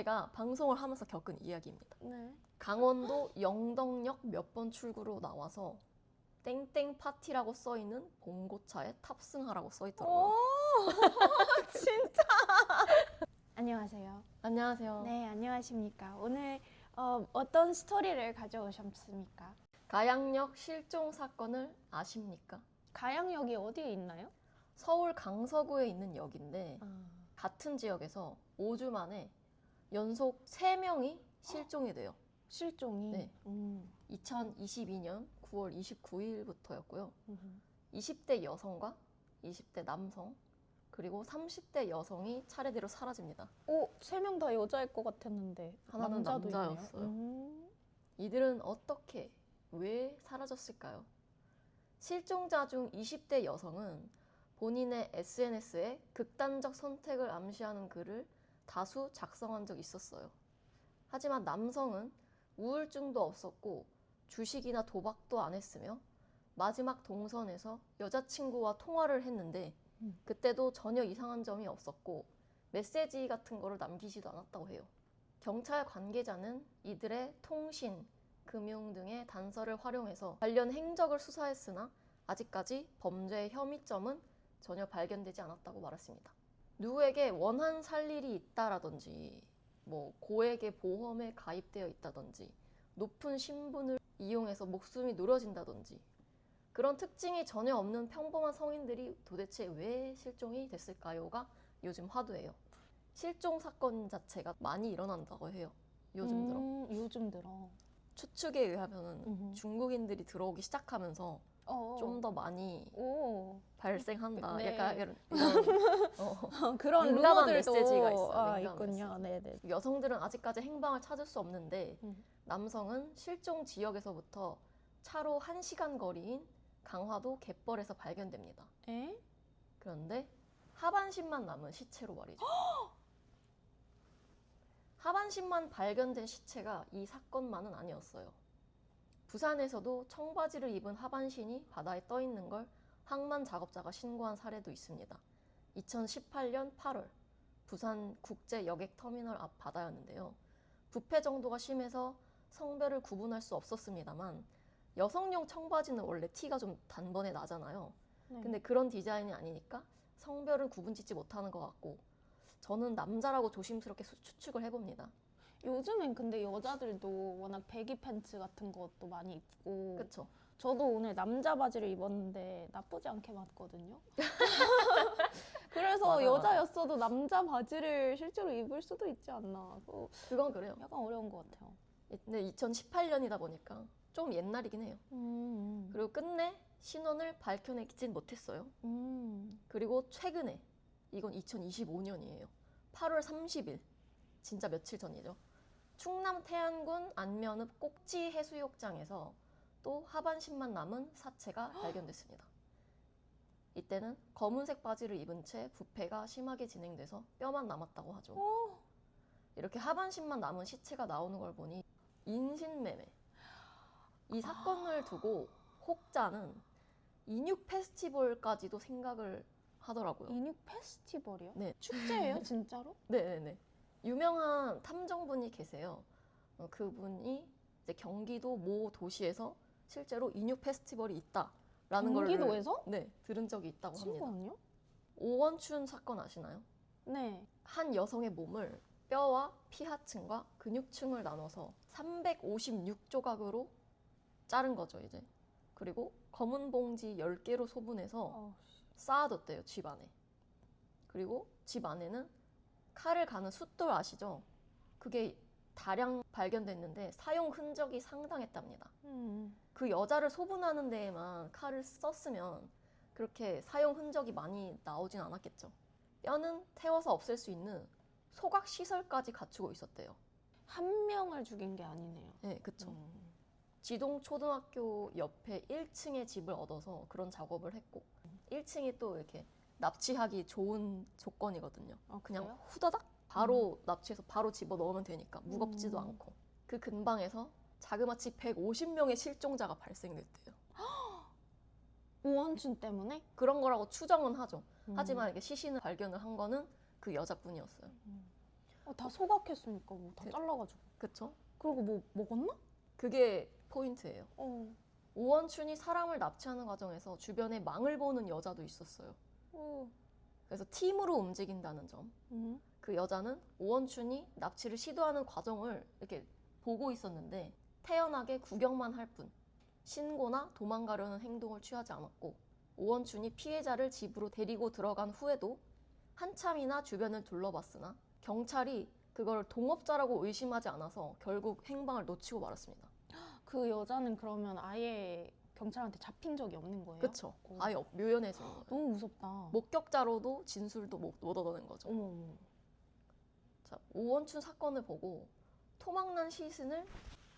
제가 방송을 하면서 겪은 이야기입니다. 네. 강원도 영덕역 몇 번 출구로 나와서 땡땡 파티라고 써있는 봉고차에 탑승하라고 써있더라고요. 오, 진짜. 안녕하세요. 안녕하세요. 네, 안녕하십니까. 오늘 어떤 스토리를 가져오셨습니까? 가양역 실종 사건을 아십니까? 가양역이 어디에 있나요? 서울 강서구에 있는 역인데 같은 지역에서 5주 만에 연속 3명이 실종이 돼요. 실종이? 네. 2022년 9월 29일부터였고요. 20대 여성과 20대 남성 그리고 30대 여성이 차례대로 사라집니다. 오, 3명 다 여자일 것 같았는데 하나는 남자도 남자였어요. 있네요. 이들은 어떻게, 왜 사라졌을까요? 실종자 중 20대 여성은 본인의 SNS에 극단적 선택을 암시하는 글을 다수 작성한 적이 있었어요. 하지만 남성은 우울증도 없었고 주식이나 도박도 안 했으며 마지막 동선에서 여자친구와 통화를 했는데 그때도 전혀 이상한 점이 없었고 메시지 같은 거를 남기지도 않았다고 해요. 경찰 관계자는 이들의 통신, 금융 등의 단서를 활용해서 관련 행적을 수사했으나 아직까지 범죄의 혐의점은 전혀 발견되지 않았다고 말했습니다. 누구에게 원한 살 일이 있다라든지 고액의 보험에 가입되어 있다든지 높은 신분을 이용해서 목숨이 노려진다든지 그런 특징이 전혀 없는 평범한 성인들이 도대체 왜 실종이 됐을까요가 요즘 화두예요. 실종 사건 자체가 많이 일어난다고 해요. 요즘 들어. 요즘 들어. 추측에 의하면 중국인들이 들어오기 시작하면서 좀 더 많이 발생한다. 네. 약간 이런 그런 민감한 루머들도 메시지가 있어요. 민감한 있군요. 메시지. 네네. 여성들은 아직까지 행방을 찾을 수 없는데 남성은 실종 지역에서부터 차로 1시간 거리인 강화도 갯벌에서 발견됩니다. 에? 그런데 하반신만 남은 시체로 말이죠. 하반신만 발견된 시체가 이 사건만은 아니었어요. 부산에서도 청바지를 입은 하반신이 바다에 떠 있는 걸 항만 작업자가 신고한 사례도 있습니다. 2018년 8월 부산 국제 여객터미널 앞 바다였는데요. 부패 정도가 심해서 성별을 구분할 수 없었습니다만 여성용 청바지는 원래 티가 좀 단번에 나잖아요. 네. 근데 그런 디자인이 아니니까 성별은 구분짓지 못하는 것 같고 저는 남자라고 조심스럽게 추측을 해봅니다. 요즘엔 근데 여자들도 워낙 배기 팬츠 같은 것도 많이 입고 그쵸? 저도 오늘 남자 바지를 입었는데 나쁘지 않게 맞거든요. 그래서 맞아, 여자였어도 남자 바지를 실제로 입을 수도 있지 않나. 그건 그래요. 약간 어려운 것 같아요. 근데 2018년이다 보니까 좀 옛날이긴 해요. 그리고 끝내 신원을 밝혀내진 못했어요. 그리고 최근에 이건 2025년이에요. 8월 30일 진짜 며칠 전이죠. 충남 태안군 안면읍 꼭지 해수욕장에서 또 하반신만 남은 사체가 발견됐습니다. 이때는 검은색 바지를 입은 채 부패가 심하게 진행돼서 뼈만 남았다고 하죠. 이렇게 하반신만 남은 시체가 나오는 걸 보니 인신매매. 이 사건을 두고 혹자는 인육 페스티벌까지도 생각을 하더라고요. 인육 페스티벌이요? 네. 축제예요, 진짜로? 네네네. 유명한 탐정분이 계세요. 그분이 이제 경기도 모 도시에서 실제로 인육 페스티벌이 있다라는 걸 경기도에서? 네, 들은 적이 있다고 합니다. 친구는요? 오원춘 사건 아시나요? 네. 한 여성의 몸을 뼈와 피하층과 근육층을 나눠서 356조각으로 자른 거죠, 이제. 그리고 검은 봉지 10개로 소분해서 쌓아뒀대요, 집 안에. 그리고 집 안에는 칼을 가는 숫돌 아시죠? 그게 다량 발견됐는데 사용 흔적이 상당했답니다. 그 여자를 소분하는 데에만 칼을 썼으면 그렇게 사용 흔적이 많이 나오진 않았겠죠. 뼈는 태워서 없앨 수 있는 소각 시설까지 갖추고 있었대요. 한 명을 죽인 게 아니네요. 네, 그쵸. 지동초등학교 옆에 1층에 집을 얻어서 그런 작업을 했고 1층이 또 이렇게 납치하기 좋은 조건이거든요. 그냥 그래요? 후다닥 바로 납치해서 바로 집어 넣으면 되니까 무겁지도 않고 그 근방에서 자그마치 150명의 실종자가 발생됐대요. 오원춘 때문에? 그런 거라고 추정은 하죠. 하지만 이게 시신을 발견을 한 거는 그 여자뿐이었어요. 다 소각했으니까 뭐 다 그- 잘라가지고. 그쵸? 그리고 뭐 먹었나? 그게 포인트예요. 어. 오원춘이 사람을 납치하는 과정에서 주변에 망을 보는 여자도 있었어요. 어. 그래서 팀으로 움직인다는 점. 그 여자는 오원춘이 납치를 시도하는 과정을 이렇게 보고 있었는데 태연하게 구경만 할 뿐 신고나 도망가려는 행동을 취하지 않았고 오원춘이 피해자를 집으로 데리고 들어간 후에도 한참이나 주변을 둘러봤으나 경찰이 그걸 동업자라고 의심하지 않아서 결국 행방을 놓치고 말았습니다. 그 여자는 그러면 아예 경찰한테 잡힌 적이 없는 거예요? 그쵸? 어. 아예 묘연해진 거예요. 너무 무섭다. 목격자로도 진술도 못 얻어낸 거죠. 어머 어머. 자, 오원춘 사건을 보고 토막난 시신을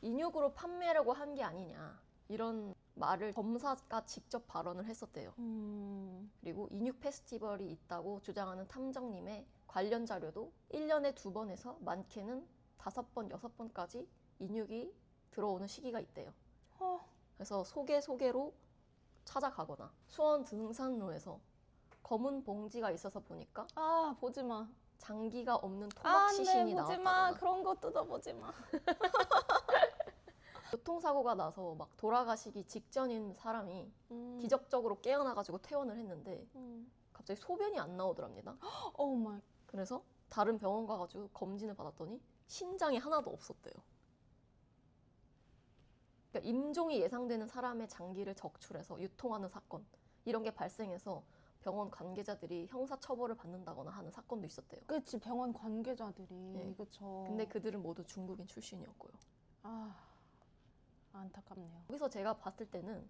인육으로 판매하려고 한 게 아니냐 이런 말을 검사가 직접 발언을 했었대요. 그리고 인육 페스티벌이 있다고 주장하는 탐정님의 관련 자료도 1년에 2번에서 많게는 5번, 6번까지 인육이 들어오는 시기가 있대요. 어. 그래서 소개로 찾아가거나 수원 등산로에서 검은 봉지가 있어서 보니까 아 보지 마. 장기가 없는 토막 시신이 보지 마. 나왔다거나 그런 거 뜯어보지 마. 교통사고가 나서 막 돌아가시기 직전인 사람이 기적적으로 깨어나가지고 퇴원을 했는데 갑자기 소변이 안 나오더랍니다. 오 마이. 그래서 다른 병원 가가지고 검진을 받았더니 신장이 하나도 없었대요. 그러니까 임종이 예상되는 사람의 장기를 적출해서 유통하는 사건 이런 게 발생해서 병원 관계자들이 형사처벌을 받는다거나 하는 사건도 있었대요. 그렇지 병원 관계자들이. 네. 그쵸. 근데 그들은 모두 중국인 출신이었고요. 아 안타깝네요. 여기서 제가 봤을 때는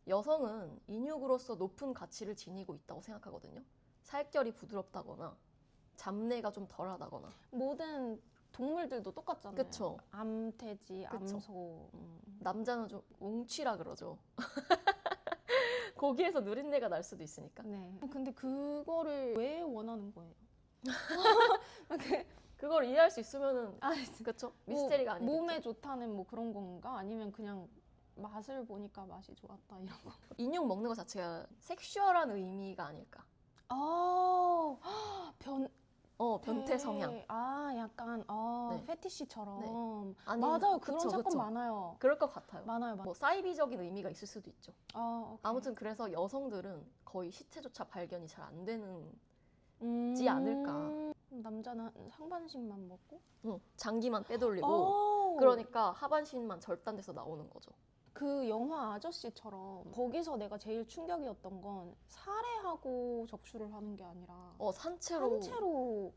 여성은 인육으로서 높은 가치를 지니고 있다고 생각하거든요. 살결이 부드럽다거나 잡내가 좀 덜하다거나. 모든 동물들도 똑같잖아요. 그쵸. 암돼지, 그쵸. 암소. 남자는 좀 웅치라 그러죠. 거기에서 누린내가 날 수도 있으니까. 네. 근데 그거를 왜 원하는 거예요? 그걸 이해할 수 있으면은 아, 그쵸? 미스테리가 아니겠죠. 몸에 좋다는 뭐 그런 건가? 아니면 그냥 맛을 보니까 맛이 좋았다 이런 거. 인육 먹는 것 자체가 섹슈얼한 의미가 아닐까. 아, 변태 성향. 아, 약간 네. 페티시처럼. 아니면- 맞아요. 그런 그쵸, 사건 그쵸. 많아요. 그럴 것 같아요. 많아요. 뭐 사이비적인 의미가 있을 수도 있죠. 오케이. 아무튼 그래서 여성들은 거의 시체조차 발견이 잘 안 되는 않을까. 남자는 상반신만 먹고? 장기만 빼돌리고 오! 그러니까 하반신만 절단돼서 나오는 거죠. 그 영화 아저씨처럼 거기서 내가 제일 충격이었던 건 살해하고 적출을 하는 게 아니라 산채로 산채로.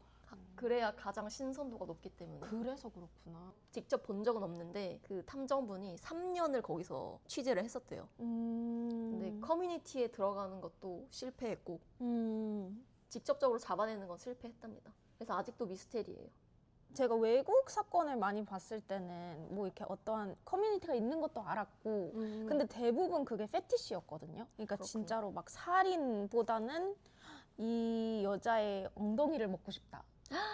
그래야 가장 신선도가 높기 때문에 그래서 그렇구나. 직접 본 적은 없는데 그 탐정분이 3년을 거기서 취재를 했었대요. 근데 커뮤니티에 들어가는 것도 실패했고 직접적으로 잡아내는 건 실패했답니다. 그래서 아직도 미스테리예요. 제가 외국 사건을 많이 봤을 때는 뭐 이렇게 어떠한 커뮤니티가 있는 것도 알았고 근데 대부분 그게 페티시였거든요. 그러니까 그렇군요. 진짜로 막 살인보다는 이 여자의 엉덩이를 먹고 싶다.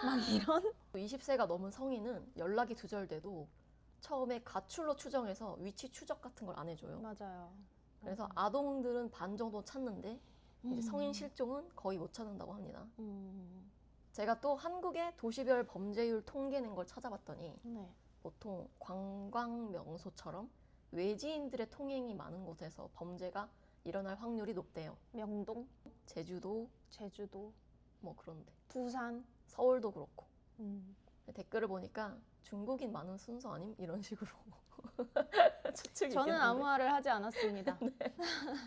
막 이런? 20세가 넘은 성인은 연락이 두절돼도 처음에 가출로 추정해서 위치 추적 같은 걸 안 해줘요. 맞아요. 그래서 아동들은 반 정도 찾는데 이제 성인 실종은 거의 못 찾는다고 합니다. 제가 또 한국의 도시별 범죄율 통계 낸 걸 찾아봤더니 네. 보통 관광 명소처럼 외지인들의 통행이 많은 곳에서 범죄가 일어날 확률이 높대요. 명동, 제주도 제주도, 뭐 그런데 부산. 서울도 그렇고 댓글을 보니까 중국인 많은 순서 아님? 이런 식으로 추측이 저는 있겠는데. 아무 말을 하지 않았습니다.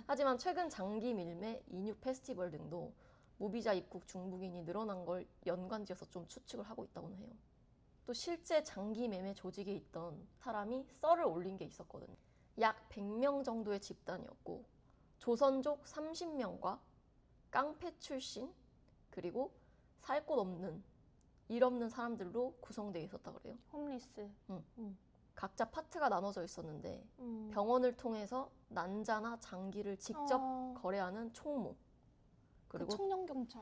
하지만 최근 장기 밀매, 인육 페스티벌 등도 무비자 입국 중국인이 늘어난 걸 연관지어서 좀 추측을 하고 있다고는 해요. 또 실제 장기 매매 조직에 있던 사람이 썰을 올린 게 있었거든요. 약 100명 정도의 집단이었고 조선족 30명과 깡패 출신 그리고 살 곳 없는 일 없는 사람들로 구성되어 있었다 그래요. 홈리스. 각자 파트가 나눠져 있었는데 병원을 통해서 난자나 장기를 직접 거래하는 총무 그리고 청년 경찰.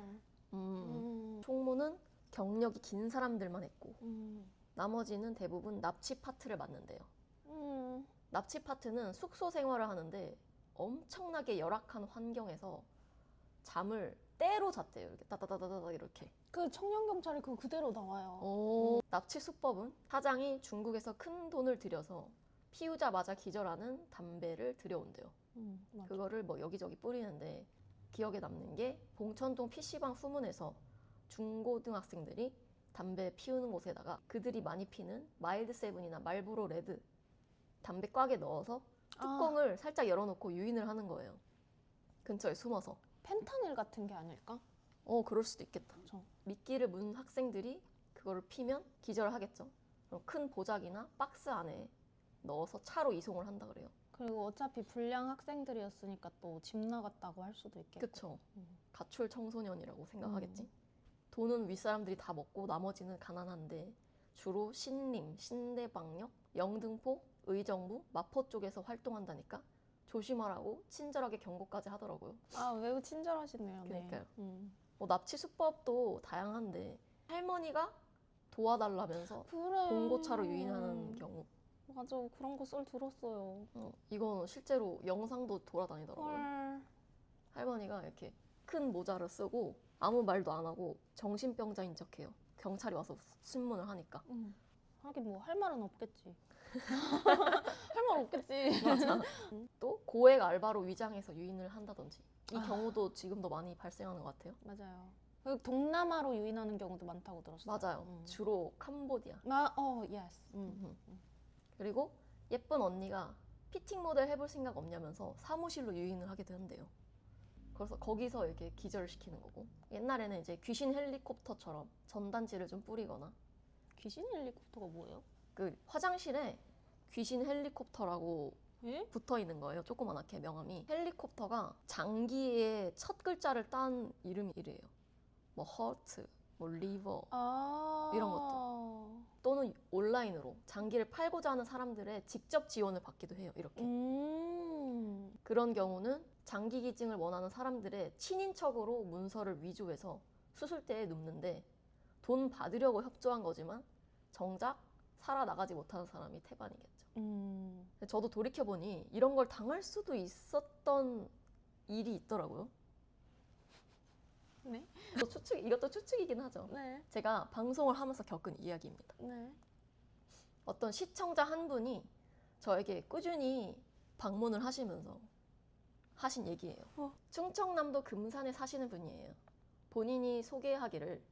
총무는 경력이 긴 사람들만 했고 나머지는 대부분 납치 파트를 맡는데요. 납치 파트는 숙소 생활을 하는데 엄청나게 열악한 환경에서 잠을 때로 잤대요. 이렇게 따다다다다 이렇게. 그 청년 경찰이 그거 그대로 나와요. 납치 수법은 사장이 중국에서 큰 돈을 들여서 피우자마자 기절하는 담배를 들여온대요. 맞아. 그거를 뭐 여기저기 뿌리는데 기억에 남는 게 봉천동 PC방 후문에서 중고등학생들이 담배 피우는 곳에다가 그들이 많이 피는 마일드 세븐이나 말보로 레드 담배 꽉에 넣어서 뚜껑을 살짝 열어놓고 유인을 하는 거예요. 근처에 숨어서. 펜타닐 같은 게 아닐까? 그럴 수도 있겠다. 그쵸. 미끼를 문 학생들이 그거를 피면 기절하겠죠. 그럼 큰 보자기나 박스 안에 넣어서 차로 이송을 한다 그래요. 그리고 어차피 불량 학생들이었으니까 또 집 나갔다고 할 수도 있겠고. 그쵸. 가출 청소년이라고 생각하겠지. 돈은 윗사람들이 다 먹고 나머지는 가난한데 주로 신림, 신대방역, 영등포, 의정부, 마포 쪽에서 활동한다니까 조심하라고 친절하게 경고까지 하더라고요. 아, 매우 친절하시네요. 그러니까요. 네. 납치 수법도 다양한데 할머니가 도와달라면서 그래. 봉고차로 유인하는 경우. 맞아, 그런 거 썰 들었어요. 이건 실제로 영상도 돌아다니더라고요. 헐. 할머니가 이렇게 큰 모자를 쓰고 아무 말도 안 하고 정신병자인 척해요. 경찰이 와서 신문을 하니까. 하긴 뭐 할 말은 없겠지. 할 말 없겠지. 맞아. 또 고액 알바로 위장해서 유인을 한다든지 이 경우도 지금도 많이 발생하는 것 같아요. 맞아요. 그리고 동남아로 유인하는 경우도 많다고 들었어요. 맞아요. 주로 캄보디아. 예스. 그리고 예쁜 언니가 피팅 모델 해볼 생각 없냐면서 사무실로 유인을 하기도 한대요. 그래서 거기서 이렇게 기절시키는 거고. 옛날에는 이제 귀신 헬리콥터처럼 전단지를 좀 뿌리거나 귀신 헬리콥터가 뭐예요? 그 화장실에 귀신 헬리콥터라고 예? 붙어 있는 거예요. 조그만하게 명함이. 헬리콥터가 장기의 첫 글자를 딴 이름이래요. 뭐 허트, 뭐 리버 이런 것도. 또는 온라인으로 장기를 팔고자 하는 사람들의 직접 지원을 받기도 해요. 이렇게. 그런 경우는 장기 기증을 원하는 사람들의 친인척으로 문서를 위조해서 수술대에 눕는데 돈 받으려고 협조한 거지만 정작 살아나가지 못하는 사람이 태반이겠죠. 근데 저도 돌이켜보니 이런 걸 당할 수도 있었던 일이 있더라고요. 네. 이것도 추측이긴 하죠. 네. 제가 방송을 하면서 겪은 이야기입니다. 네. 어떤 시청자 한 분이 저에게 꾸준히 방문을 하시면서 하신 얘기예요. 충청남도 금산에 사시는 분이에요. 본인이 소개하기를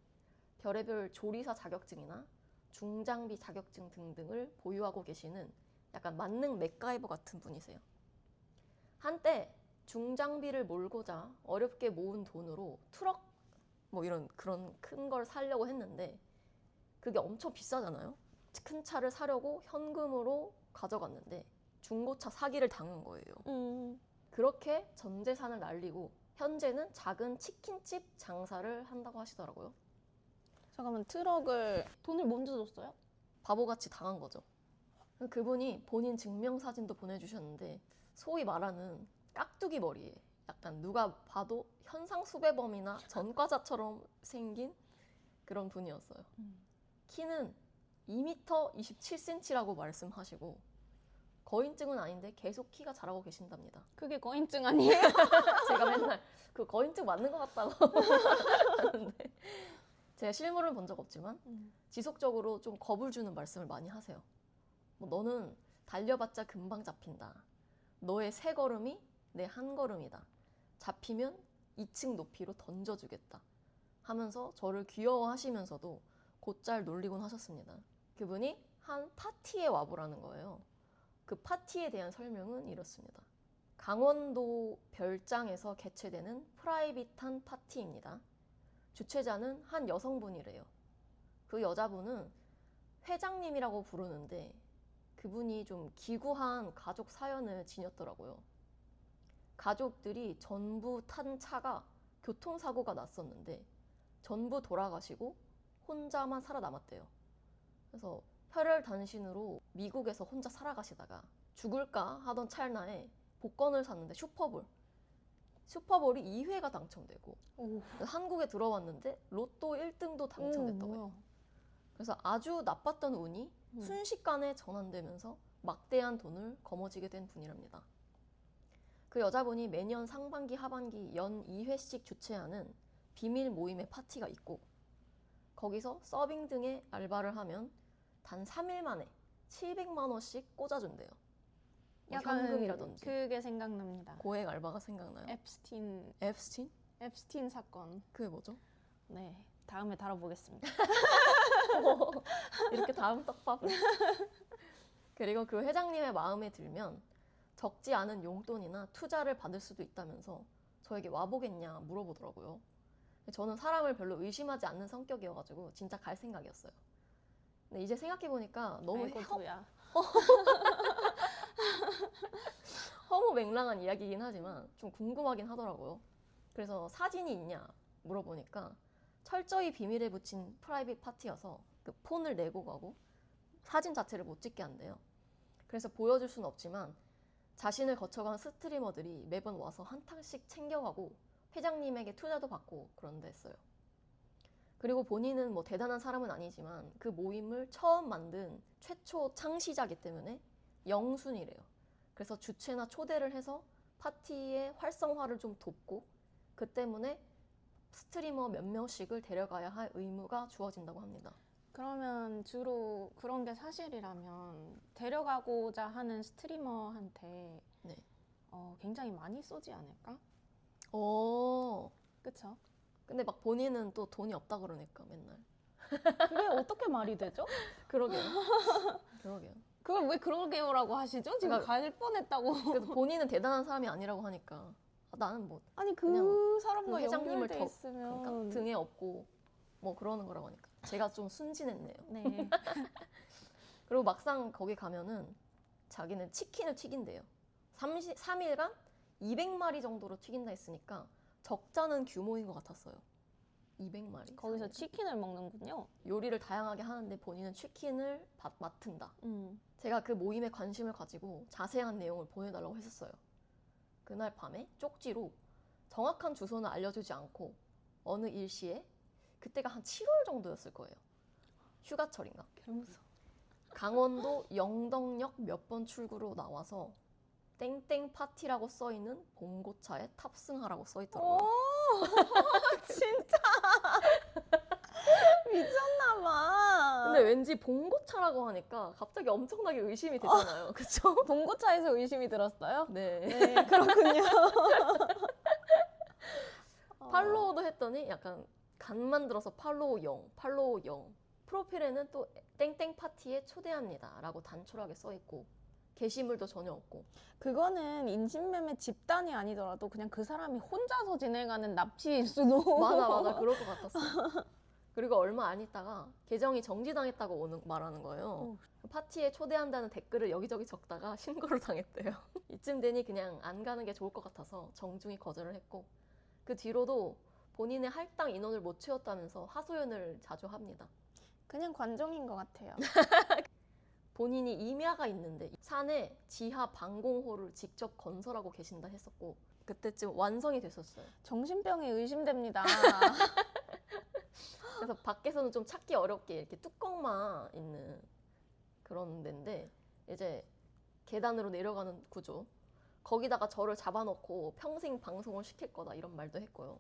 별의별 조리사 자격증이나 중장비 자격증 등등을 보유하고 계시는 약간 만능 맥가이버 같은 분이세요. 한때 중장비를 몰고자 어렵게 모은 돈으로 트럭 뭐 이런 그런 큰 걸 사려고 했는데 그게 엄청 비싸잖아요. 큰 차를 사려고 현금으로 가져갔는데 중고차 사기를 당한 거예요. 그렇게 전 재산을 날리고 현재는 작은 치킨집 장사를 한다고 하시더라고요. 잠깐만, 돈을 먼저 줬어요? 바보같이 당한 거죠. 그분이 본인 증명사진도 보내주셨는데 소위 말하는 깍두기 머리에 약간 누가 봐도 현상수배범이나 전과자처럼 생긴 그런 분이었어요. 키는 2m 27cm라고 말씀하시고 거인증은 아닌데 계속 키가 자라고 계신답니다. 그게 거인증 아니에요? 제가 맨날 그 거인증 맞는 것 같다고 하는데 제가 실물은 본 적 없지만 지속적으로 좀 겁을 주는 말씀을 많이 하세요. 뭐 너는 달려봤자 금방 잡힌다. 너의 세 걸음이 내 한 걸음이다. 잡히면 2층 높이로 던져주겠다. 하면서 저를 귀여워하시면서도 곧잘 놀리곤 하셨습니다. 그분이 한 파티에 와보라는 거예요. 그 파티에 대한 설명은 이렇습니다. 강원도 별장에서 개최되는 프라이빗한 파티입니다. 주최자는 한 여성분이래요. 그 여자분은 회장님이라고 부르는데 그분이 좀 기구한 가족 사연을 지녔더라고요. 가족들이 전부 탄 차가 교통사고가 났었는데 전부 돌아가시고 혼자만 살아남았대요. 그래서 혈혈단신으로 미국에서 혼자 살아가시다가 죽을까 하던 찰나에 복권을 샀는데 슈퍼볼이 2회가 당첨되고 한국에 들어왔는데 로또 1등도 당첨됐다고 해요. 그래서 아주 나빴던 운이 순식간에 전환되면서 막대한 돈을 거머쥐게 된 분이랍니다. 그 여자분이 매년 상반기 하반기 연 2회씩 주최하는 비밀 모임의 파티가 있고 거기서 서빙 등의 알바를 하면 단 3일 만에 700만 원씩 꽂아준대요. 뭐 현금이라든지. 그게 생각납니다. 고액 알바가 생각나요? 앱스틴? 앱스틴 사건. 그게 뭐죠? 네, 다음에 다뤄보겠습니다. 이렇게 다음 떡밥을. 그리고 그 회장님의 마음에 들면 적지 않은 용돈이나 투자를 받을 수도 있다면서 저에게 와보겠냐 물어보더라고요. 저는 사람을 별로 의심하지 않는 성격이어가지고 진짜 갈 생각이었어요. 근데 이제 생각해보니까 너무 아이고야. 허무맹랑한 이야기이긴 하지만 좀 궁금하긴 하더라고요. 그래서 사진이 있냐 물어보니까 철저히 비밀에 붙인 프라이빗 파티여서 그 폰을 내고 가고 사진 자체를 못 찍게 한대요. 그래서 보여줄 수는 없지만 자신을 거쳐간 스트리머들이 매번 와서 한 탕씩 챙겨가고 회장님에게 투자도 받고 그런다 했어요. 그리고 본인은 뭐 대단한 사람은 아니지만 그 모임을 처음 만든 최초 창시자기 때문에 영순이래요. 그래서 주최나 초대를 해서 파티의 활성화를 좀 돕고 그 때문에 스트리머 몇 명씩을 데려가야 할 의무가 주어진다고 합니다. 그러면 주로 그런 게 사실이라면 데려가고자 하는 스트리머한테 네. 굉장히 많이 쏘지 않을까? 그쵸? 근데 막 본인은 또 돈이 없다 그러니까 맨날. 그게 어떻게 말이 되죠? 그러게요. 그러게요. 그걸 왜 그러게요라고 하시죠? 지금 그러니까- 갈 뻔했다고. 그래서 본인은 대단한 사람이 아니라고 하니까 나는 뭐 아니 그냥 그 사람과 그 회장님을 연결돼 더 있으면 그러니까 등에 업고 뭐 그러는 거라고 하니까 제가 좀 순진했네요. 네. 그리고 막상 거기 가면은 자기는 치킨을 튀긴대요. 3일간 200마리 정도로 튀긴다 했으니까 적잖은 규모인 것 같았어요. 200마리? 거기서 치킨을 먹는군요. 요리를 다양하게 하는데 본인은 치킨을 맡은다. 음. 제가 그 모임에 관심을 가지고 자세한 내용을 보내달라고 했었어요. 그날 밤에 쪽지로 정확한 주소는 알려주지 않고 어느 일시에 그때가 한 7월 정도였을 거예요. 휴가철인가? 개무서. 강원도 영덕역 몇 번 출구로 나와서 땡땡 파티라고 써있는 봉고차에 탑승하라고 오, 써있더라고요. 진짜 미쳤나봐. 근데 왠지 봉고차라고 하니까 갑자기 엄청나게 의심이 되잖아요. 그쵸? 봉고차에서 의심이 들었어요? 네. 네, 그렇군요. 팔로우도 했더니 약간 간만 들어서 팔로우 0, 팔로우 0. 프로필에는 또 땡땡 파티에 초대합니다 라고 단촐하게 써있고 게시물도 전혀 없고. 그거는 인신매매 집단이 아니더라도 그냥 그 사람이 혼자서 진행하는 납치일 수도. 맞아 그럴 것 같았어. 그리고 얼마 안 있다가 계정이 정지당했다고 말하는 거예요. 파티에 초대한다는 댓글을 여기저기 적다가 신고를 당했대요. 이쯤 되니 그냥 안 가는 게 좋을 것 같아서 정중히 거절을 했고 그 뒤로도 본인의 할당 인원을 못 채웠다면서 하소연을 자주 합니다. 그냥 관종인 것 같아요. 본인이 임야가 있는데 산에 지하 방공호를 직접 건설하고 계신다 했었고 그때쯤 완성이 됐었어요. 정신병이 의심됩니다. 그래서 밖에서는 좀 찾기 어렵게 이렇게 뚜껑만 있는 그런 데인데 이제 계단으로 내려가는 구조. 거기다가 저를 잡아놓고 평생 방송을 시킬 거다 이런 말도 했고요.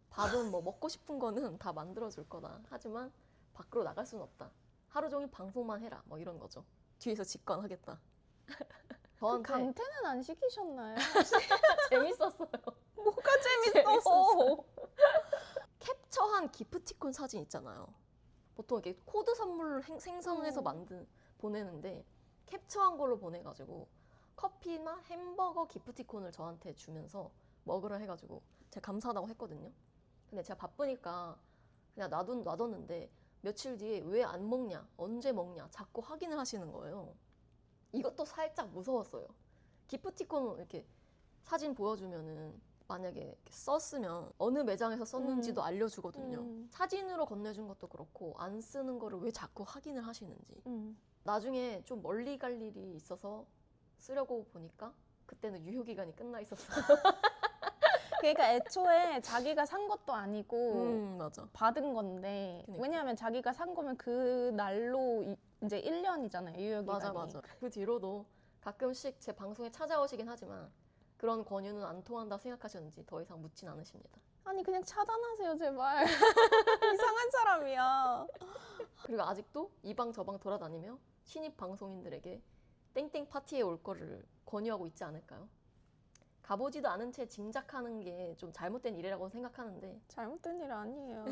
밥은 뭐 먹고 싶은 거는 다 만들어줄 거다. 하지만 밖으로 나갈 수는 없다. 하루 종일 방송만 해라. 뭐 이런 거죠. 뒤에서 직관하겠다. 그 저한테 강퇴는 안 시키셨나요? 재밌었어요. 뭐가 재밌어? 캡처한 기프티콘 사진 있잖아요. 보통 이렇게 코드 선물을 생성해서 보내는데 캡처한 걸로 보내가지고 커피나 햄버거 기프티콘을 저한테 주면서 먹으라 해가지고 제가 감사하다고 했거든요. 근데 제가 바쁘니까 그냥 놔뒀는데 며칠 뒤에 왜 안 먹냐, 언제 먹냐 자꾸 확인을 하시는 거예요. 이것도 살짝 무서웠어요. 기프티콘 이렇게 사진 보여주면은 만약에 이렇게 썼으면 어느 매장에서 썼는지도 알려주거든요. 사진으로 건네준 것도 그렇고 안 쓰는 거를 왜 자꾸 확인을 하시는지. 나중에 좀 멀리 갈 일이 있어서 쓰려고 보니까 그때는 유효기간이 끝나 있었어요. 그러니까 애초에 자기가 산 것도 아니고 맞아. 받은 건데 그러니까. 왜냐하면 자기가 산 거면 그 날로 이제 1년이잖아요, 유효기간이. 맞아. 그 뒤로도 가끔씩 제 방송에 찾아오시긴 하지만 그런 권유는 안 통한다 생각하셨는지 더 이상 묻진 않으십니다. 아니 그냥 차단하세요 제발. 이상한 사람이야. 그리고 아직도 이 방 저 방 돌아다니며 신입 방송인들에게 땡땡 파티에 올 거를 권유하고 있지 않을까요? 가보지도 않은 채 짐작하는 게 좀 잘못된 일이라고 생각하는데 잘못된 일 아니에요.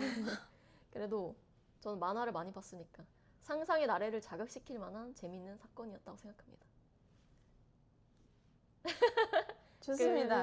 그래도 저는 만화를 많이 봤으니까 상상의 나래를 자극시킬 만한 재밌는 사건이었다고 생각합니다. 좋습니다.